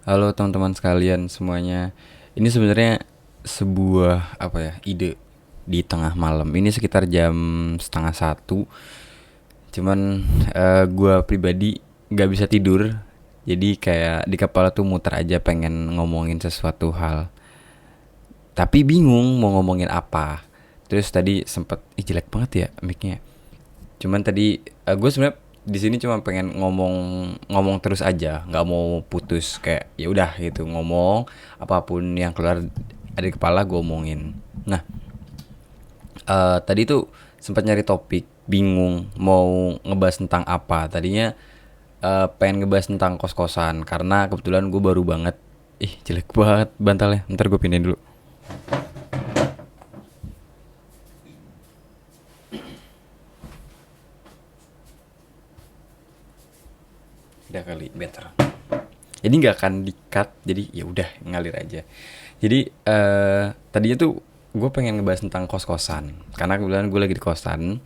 Halo teman-teman sekalian semuanya. Ini sebenarnya sebuah ide di tengah malam. Ini sekitar jam setengah satu. Cuman gue pribadi nggak bisa tidur. Jadi kayak di kepala tuh muter aja pengen ngomongin sesuatu hal. Tapi bingung mau ngomongin apa. Terus tadi sempet, jelek banget ya mic-nya. Cuman tadi gue sebenarnya di sini cuma pengen ngomong ngomong terus aja, nggak mau putus, kayak ya udah gitu ngomong apapun yang keluar dari kepala gue omongin. Nah, tadi tuh sempat nyari topik, bingung mau ngebahas tentang apa. Tadinya pengen ngebahas tentang kos-kosan karena kebetulan gue baru banget. Ih, jelek banget bantalnya. Ntar gue pindahin dulu. Udah kali better. Jadi nggak akan di-cut, jadi ya udah ngalir aja. Jadi tadinya tuh gue pengen ngebahas tentang kos-kosan karena kebetulan gue lagi di kosan,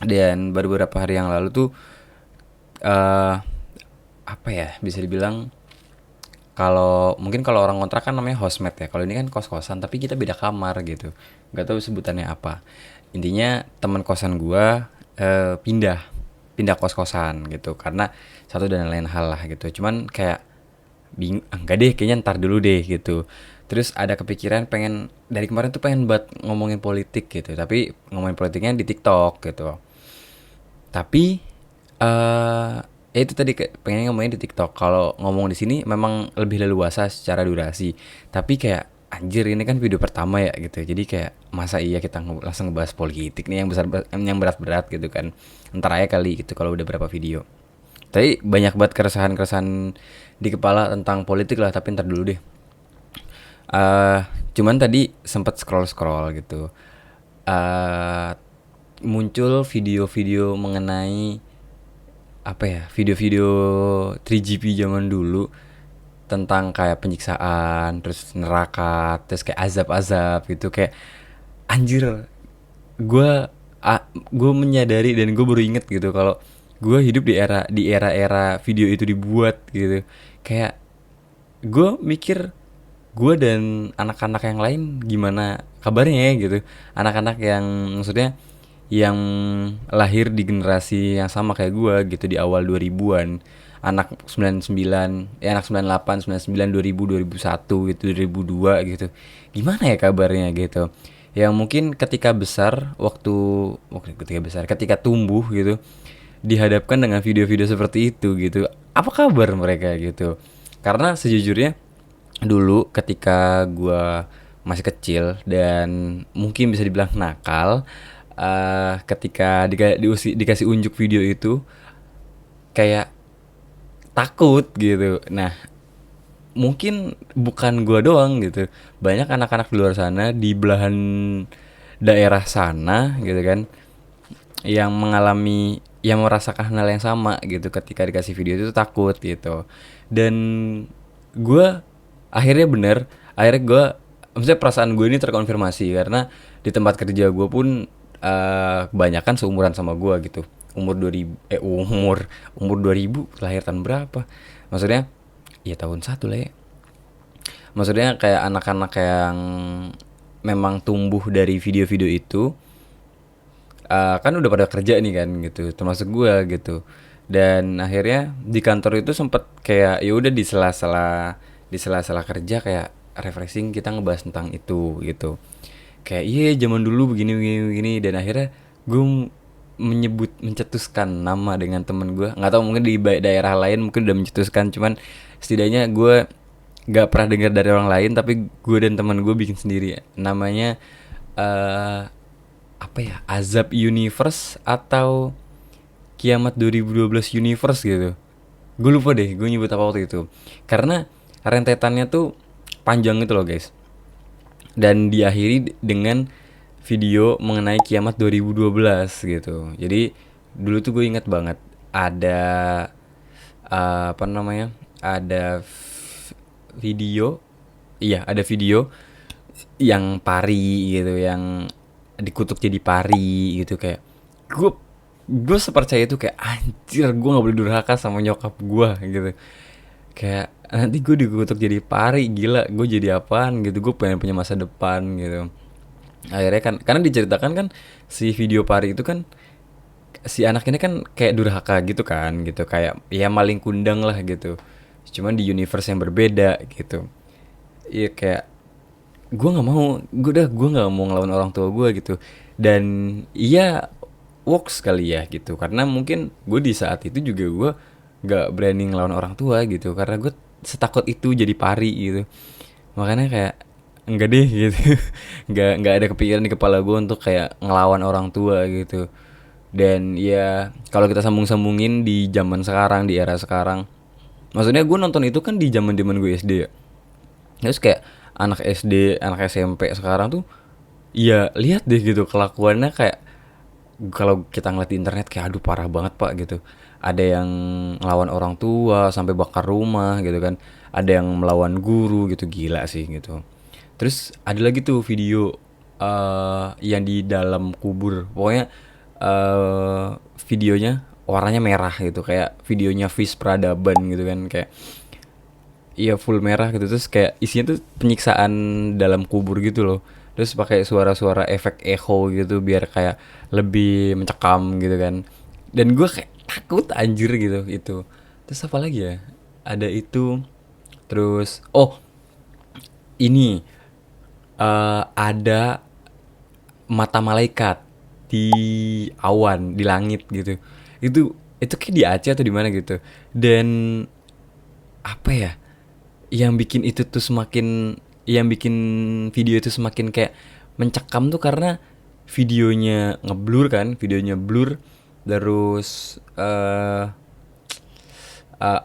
dan baru beberapa hari yang lalu tuh eh apa ya bisa dibilang, kalau mungkin kalau orang kontrak kan namanya housemate ya, kalau ini kan kos-kosan tapi kita beda kamar gitu, nggak tahu sebutannya apa. Intinya teman kosan gue pindah pindah kos-kosan gitu karena satu dan lain hal lah gitu. Cuman kayak bingung, enggak deh kayaknya ntar dulu deh gitu. Terus ada kepikiran pengen dari kemarin tuh pengen buat ngomongin politik gitu, tapi ngomongin politiknya di TikTok gitu. Tapi ya itu tadi pengen ngomongin di TikTok. Kalau ngomong di sini memang lebih leluasa secara durasi. Tapi kayak anjir ini kan video pertama ya gitu. Jadi kayak masa iya kita langsung ngebahas politik nih yang besar, yang berat-berat gitu kan. Entar aja kali gitu kalau udah berapa video. Tapi banyak banget keresahan-keresahan di kepala tentang politik lah, tapi ntar dulu deh. eh Cuman tadi sempat scroll-scroll gitu. eh Muncul video-video mengenai apa ya, video-video 3GP zaman dulu tentang kayak penyiksaan, terus neraka, terus kayak azab-azab gitu. Kayak anjir, gue gue menyadari dan gue baru inget gitu kalau gue hidup di era-era video itu dibuat gitu. Kayak gue mikir, gue dan anak-anak yang lain gimana kabarnya ya gitu. Anak-anak yang maksudnya yang lahir di generasi yang sama kayak gue gitu di awal 2000-an. Anak 99, ya anak 98, 99, 2000, 2001 gitu, 2002 gitu. Gimana ya kabarnya gitu. Yang mungkin ketika besar, ketika besar, ketika tumbuh gitu, dihadapkan dengan video-video seperti itu gitu. Apa kabar mereka gitu? Karena sejujurnya dulu ketika gue masih kecil dan mungkin bisa dibilang nakal, ketika dikasih unjuk video itu kayak takut gitu. Nah, mungkin bukan gue doang gitu, banyak anak-anak di luar sana di belahan daerah sana gitu kan, yang mengalami, yang merasakan hal yang sama gitu ketika dikasih video itu takut gitu. Dan gue akhirnya bener, akhirnya gue, maksudnya perasaan gue ini terkonfirmasi karena di tempat kerja gue pun kebanyakan seumuran sama gue gitu. Umur 2000, umur 2000, lahir tahun berapa maksudnya, ya tahun satu lah ya. Maksudnya kayak anak-anak yang memang tumbuh dari video-video itu, kan udah pada kerja nih kan gitu, termasuk gue gitu. Dan akhirnya di kantor itu sempet kayak ya udah di sela-sela kerja kayak refreshing, kita ngebahas tentang itu gitu. Kayak iya zaman dulu begini begini begini, dan akhirnya gue mencetuskan nama dengan temen gue. Nggak tahu mungkin di daerah lain mungkin udah mencetuskan, cuman setidaknya gue gak pernah dengar dari orang lain, tapi gue dan teman gue bikin sendiri ya. Namanya eh apa ya, Azab Universe atau Kiamat 2012 Universe gitu. Gue lupa deh gue nyebut apa waktu itu, karena rentetannya tuh panjang itu loh guys. Dan diakhiri dengan video mengenai Kiamat 2012 gitu. Jadi dulu tuh gue inget banget ada apa namanya, ada video, iya ada video yang pari gitu, yang dikutuk jadi pari gitu. Kayak gue gue sepercaya itu, kayak anjir gue nggak boleh durhaka sama nyokap gue gitu. Kayak nanti gue dikutuk jadi pari, gila gue jadi apaan gitu, gue pengen punya masa depan gitu. Akhirnya kan karena diceritakan kan si video pari itu kan si anak ini kan kayak durhaka gitu kan, gitu kayak ya maling kundang lah gitu, cuman di universe yang berbeda gitu. Iya kayak gue nggak mau ngelawan orang tua gue gitu. Dan iya, works kali ya gitu, karena mungkin gue di saat itu juga gue nggak berani ngelawan orang tua gitu, karena gue setakut itu jadi pari gitu. Makanya kayak enggak deh gitu. Nggak ada kepikiran di kepala gue untuk kayak ngelawan orang tua gitu. Dan ya kalau kita sambung-sambungin di zaman sekarang, di era sekarang, maksudnya gue nonton itu kan di zaman zaman gue SD ya. Terus kayak anak SD, anak SMP sekarang tuh, ya lihat deh gitu kelakuannya, kayak kalau kita ngeliat di internet kayak aduh parah banget pak gitu. Ada yang ngelawan orang tua sampai bakar rumah gitu kan. Ada yang melawan guru gitu, gila sih gitu. Terus ada lagi tuh video yang di dalam kubur. Pokoknya eh videonya warnanya merah gitu, kayak videonya Fish Peradaban gitu kan, kayak iya full merah gitu. Terus kayak isinya tuh penyiksaan dalam kubur gitu loh. Terus pakai suara-suara efek echo gitu biar kayak lebih mencekam gitu kan. Dan gue kayak takut anjir gitu itu. Terus apa lagi ya? Ada itu. Terus oh, ini ada mata malaikat di awan, di langit gitu. Itu kayak di Aceh atau di mana gitu. Dan apa ya? Yang bikin video itu semakin kayak mencekam tuh karena videonya blur. Terus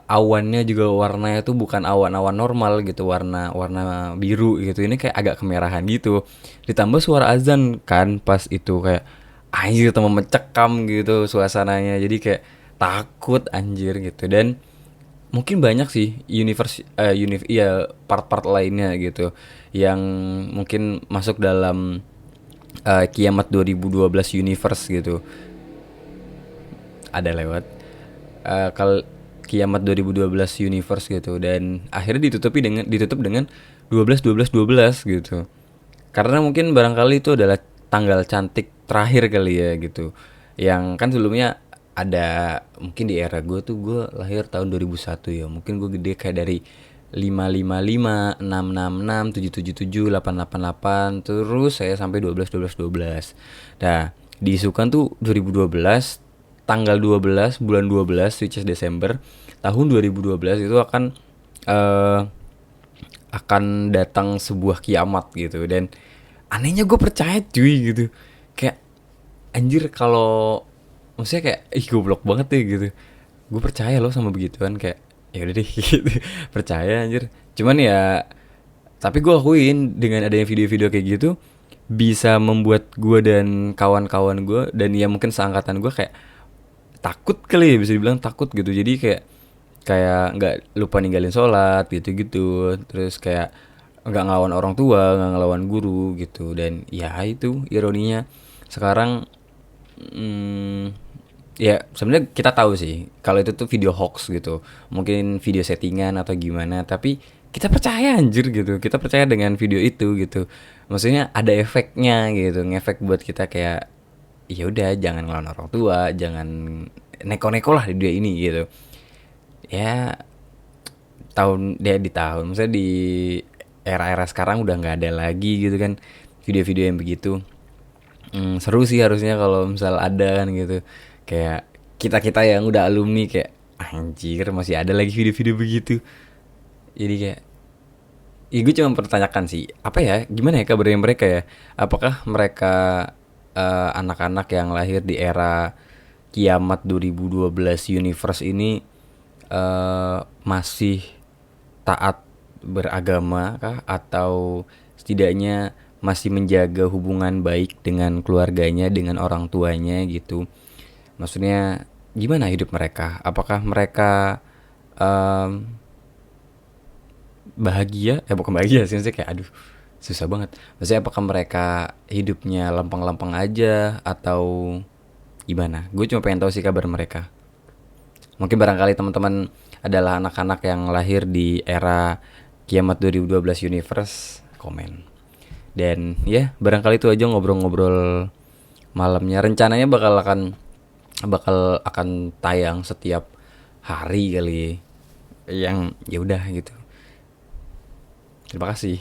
awannya juga warnanya tuh bukan awan-awan normal gitu, warna warna biru gitu, ini kayak agak kemerahan gitu. Ditambah suara azan kan pas itu, kayak anjir tambah mencekam gitu suasananya, jadi kayak takut anjir gitu. Dan mungkin banyak sih iya part-part lainnya gitu yang mungkin masuk dalam Kiamat 2012 universe gitu, ada lewat kal Kiamat 2012 universe gitu. Dan akhirnya ditutup dengan 12 12 12 gitu, karena mungkin barangkali itu adalah tanggal cantik terakhir kali ya gitu. Yang kan sebelumnya ada, mungkin di era gue tuh, gue lahir tahun 2001 ya, mungkin gue gede kayak dari 555 666 777 888, terus saya sampai 12 12 12. Nah, diisukan tuh 2012 tanggal 12 bulan 12, which is Desember tahun 2012 itu eh, akan datang sebuah kiamat gitu. Dan anehnya gue percaya cuy gitu, kayak anjir kalau maksudnya kayak ih goblok banget deh gitu, gue percaya loh sama begituan, kayak ya udah deh gitu, percaya anjir. Cuman ya, tapi gue akuin dengan adanya video-video kayak gitu bisa membuat gue dan kawan-kawan gue dan ya mungkin seangkatan gue kayak takut kali ya, bisa dibilang takut gitu. Jadi kayak kayak nggak lupa ninggalin sholat gitu-gitu. Terus kayak nggak ngelawan orang tua, nggak ngelawan guru gitu. Dan ya itu ironinya sekarang, hmm, ya sebenarnya kita tahu sih kalau itu tuh video hoax gitu, mungkin video settingan atau gimana, tapi kita percaya anjir gitu, kita percaya dengan video itu gitu. Maksudnya ada efeknya gitu, ngefek buat kita kayak ya udah jangan ngelawan orang tua, jangan neko-neko lah di dunia ini gitu. Ya maksudnya di era-era sekarang udah nggak ada lagi gitu kan video-video yang begitu. Seru sih harusnya kalau misal ada kan gitu. Kayak kita-kita yang udah alumni kayak anjir masih ada lagi video-video begitu. Jadi kayak ya gue cuma pertanyakan sih, apa ya, gimana ya kabarnya mereka ya? Apakah mereka anak-anak yang lahir di era Kiamat 2012 universe ini masih taat beragama kah, atau setidaknya masih menjaga hubungan baik dengan keluarganya, dengan orang tuanya gitu. Maksudnya gimana hidup mereka? Apakah mereka em, bahagia? Bukan bahagia sih, maksudnya kayak aduh susah banget. Maksudnya apakah mereka hidupnya lempeng-lempeng aja atau gimana? Gue cuma pengen tahu sih kabar mereka. Mungkin barangkali teman-teman adalah anak-anak yang lahir di era Kiamat 2012 Universe, komen. Dan ya, barangkali itu aja ngobrol-ngobrol malamnya. Rencananya bakal akan tayang setiap hari kali. Yang ya udah gitu. Terima kasih.